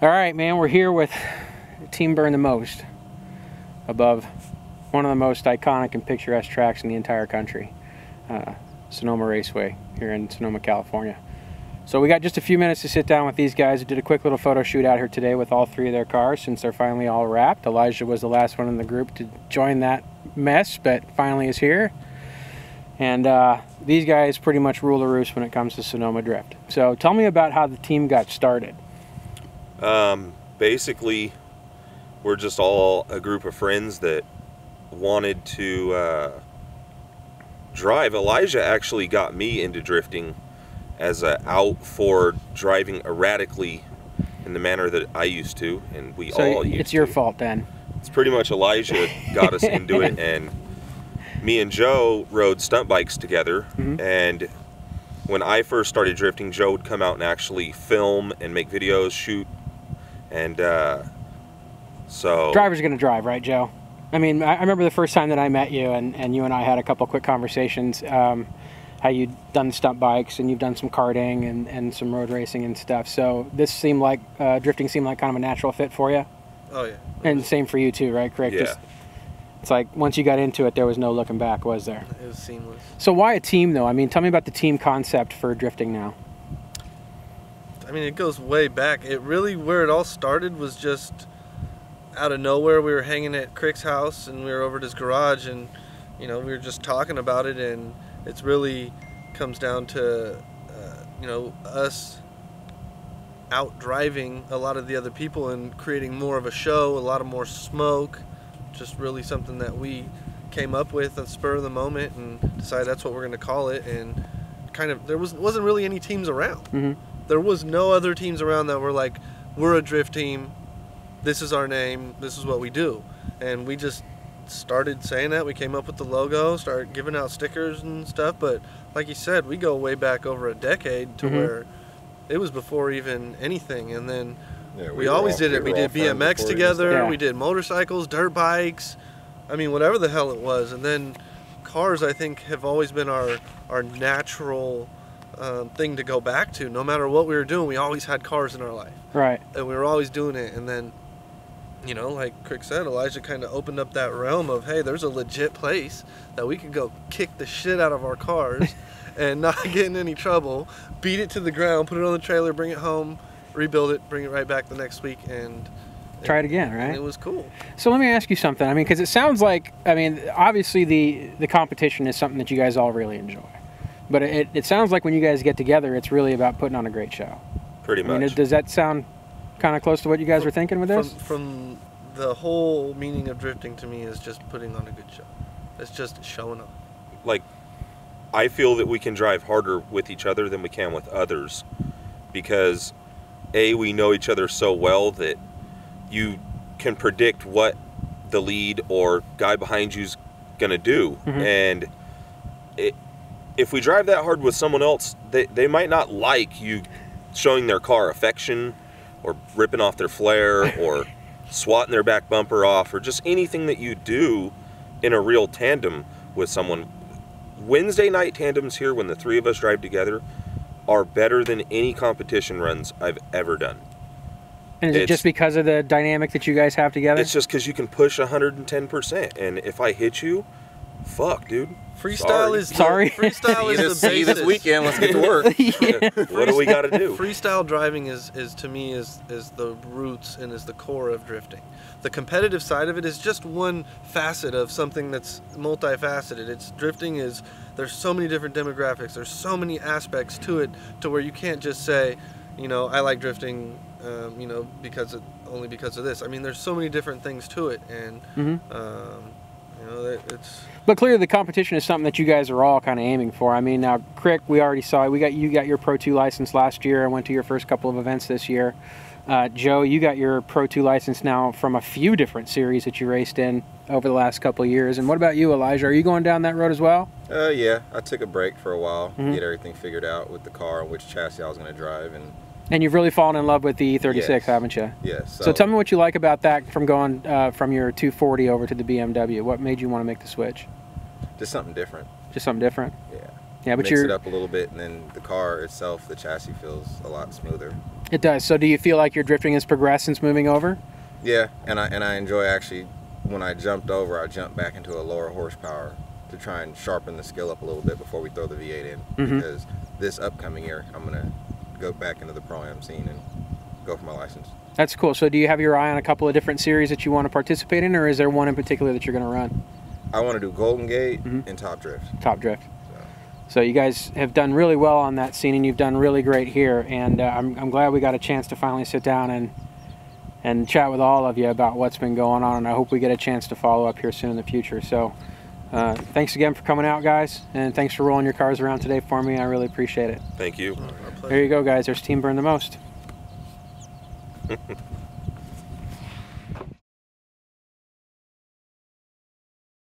All right, man, we're here with Team Burn the Most, above one of the most iconic and picturesque tracks in the entire country, Sonoma Raceway here in Sonoma, California. So we got just a few minutes to sit down with these guys. We did a quick little photo shoot out here today with all three of their cars since they're finally all wrapped. Elijah was the last one in the group to join that mess, but finally is here. And these guys pretty much rule the roost when it comes to Sonoma Drift. So tell me about how the team got started. Basically, we're just all a group of friends that wanted to drive. Elijah actually got me into drifting as a out for driving erratically in the manner that I used to, and we all used to. It's your fault then. It's pretty much Elijah got us into it, and me and Joe rode stunt bikes together, and when I first started drifting, Joe would come out and actually film and make videos, shoot, and so... Driver's gonna drive, right, Joe? I mean, I remember the first time that I met you, and you and I had a couple quick conversations, how you'd done stunt bikes, and you've done some karting and some road racing and stuff, so this seemed like, drifting seemed like kind of a natural fit for you? Oh, yeah. And same for you too, right, Crick? Yeah. It's like, once you got into it, there was no looking back, was there? It was seamless. So why a team, though? I mean, tell me about the team concept for drifting now. I mean, it goes way back. It really, where it all started was just out of nowhere. We were hanging at Crick's house, and we were over at his garage, and, you know, we were just talking about it, and it's really comes down to, you know, us out driving a lot of the other people and creating more of a show, a lot of more smoke. Just really something that we came up with at the spur of the moment and decided that's what we're going to call it. And kind of there wasn't really any teams around. There was no other teams around that were like, we're a drift team, this is our name, this is what we do. And we just started saying that. We came up with the logo, started giving out stickers and stuff. But like you said, we go way back over a decade to where it was before even anything. And then yeah, we always did it. We did BMX together. We did motorcycles, dirt bikes. I mean, whatever the hell it was. And then cars, I think, have always been our natural thing to go back to. No matter what we were doing, we always had cars in our life. Right. And we were always doing it. And then, you know, like Crick said, Elijah kind of opened up that realm of, hey, there's a legit place that we could go kick the shit out of our cars and not get in any trouble, beat it to the ground, put it on the trailer, bring it home, rebuild it, bring it right back the next week, and try it again, right? And it was cool. So let me ask you something. I mean, because it sounds like, I mean, obviously the competition is something that you guys all really enjoy, but it sounds like when you guys get together, it's really about putting on a great show. Pretty much. I mean, does that sound kind of close to what you guys were thinking with this? From the whole meaning of drifting to me is just putting on a good show. It's just showing up. Like, I feel that we can drive harder with each other than we can with others because we know each other so well that you can predict what the lead or guy behind you's gonna do. And if we drive that hard with someone else, they might not like you showing their car affection or ripping off their flare or swatting their back bumper off or just anything that you do in a real tandem with someone. Wednesday night tandems here, when the three of us drive together, are better than any competition runs I've ever done. And is it just because of the dynamic that you guys have together? It's just because you can push 110%, and if I hit you, fuck, dude. Freestyle is freestyle is the basis. See this weekend. Let's get to work. What do we got to do? Freestyle driving is to me is the roots and is the core of drifting. The competitive side of it is just one facet of something that's multifaceted. It's drifting is there's so many different demographics. There's so many aspects to it to where you can't just say, you know, I like drifting, you know, only because of this. I mean, there's so many different things to it, and you know, it's. But clearly, the competition is something that you guys are all kind of aiming for. I mean, now Crick, we already saw you got your Pro 2 license last year. I went to your first couple of events this year. Joe, you got your Pro 2 license now from a few different series that you raced in over the last couple of years. And what about you, Elijah? Are you going down that road as well? Yeah, I took a break for a while, get everything figured out with the car and which chassis I was going to drive. And you've really fallen in love with the E36, haven't you? Yes. So tell me what you like about that from going from your 240 over to the BMW. What made you want to make the switch? Just something different. Just something different? Yeah. Yeah, but Mix it up a little bit, and then the car itself, the chassis feels a lot smoother. It does. So do you feel like your drifting has progressed since moving over? Yeah, and I enjoy actually, when I jumped over, I jumped back into a lower horsepower to try and sharpen the skill up a little bit before we throw the V8 in. Because this upcoming year, I'm going to go back into the Pro-Am scene and go for my license. That's cool. So do you have your eye on a couple of different series that you want to participate in, or is there one in particular that you're going to run? I want to do Golden Gate and Top Drift. Top Drift. So you guys have done really well on that scene, and you've done really great here. And I'm glad we got a chance to finally sit down and chat with all of you about what's been going on. And I hope we get a chance to follow up here soon in the future. So thanks again for coming out, guys. And thanks for rolling your cars around today for me. I really appreciate it. Thank you. There you go, guys. There's Team Burn the Most.